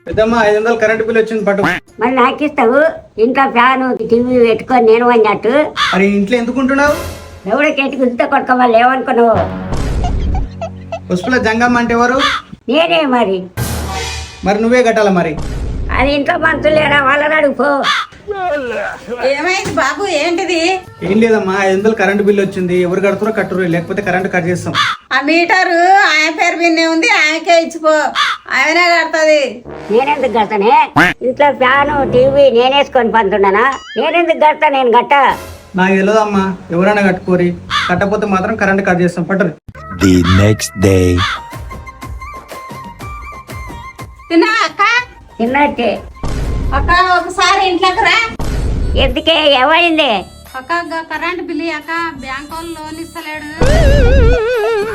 పెద్దమ్మ 500 current bill వచ్చింది పట్టు. మరి నాకు ఇస్తావు? ఇంట్లో ఫ్యాను టీవీ పెట్టుకొని నేను అన్నట్టు మరి ఇంట్లో ఎందుకు ఉంటున్నావు? ఎవరికి ఎటు గుద్దుతో కొట్టుకోవాలి ఏమనుకున్నావు? పుష్పల జంగమ్మ అంటే ఎవరు? నేనే మరి. మరి నువ్వే కట్టాల మరి. అది ఇంట్లో మనుషులు లేరా, వాళ్ళని అడుగుపో. ఏమైంది బాబు, ఏంటిది? ఏం లేదమ్మా, 500 కరెంట్ బిల్ వచ్చింది. ఎవరు కడుతురో కట్టురు, లేకపోతే కరెంట్ కట్ చేస్తాం. ఆ మీటరు ఆయన పేరు విన్నే ఉంది, ఆయనకే ఇచ్చిపో, ఆయనే కడుతుంది. నేనెందుకు కడతానే? ఇంట్లో ఫ్యాను టీవీ నేనేసుకొని పంతున్నానా? నేనెందుకు కడతా? నేను గట్ట. నాకు తెలియదమ్మా, ఎవరైనా కట్టుకోరి, కట్టకపోతే మాత్రం కరెంట్ కట్ చేస్తాం. పట్టరు. The next day. తిన్నా అక్క? తిన్నట్టే. అక్క ఒకసారి ఇంట్లోకి రా. ఎందుకే? ఏమైంది? అక్క కరెంట్ బిల్లు అక్క, బ్యాంక్ వాళ్ళు లోన్ ఇస్తలేడు.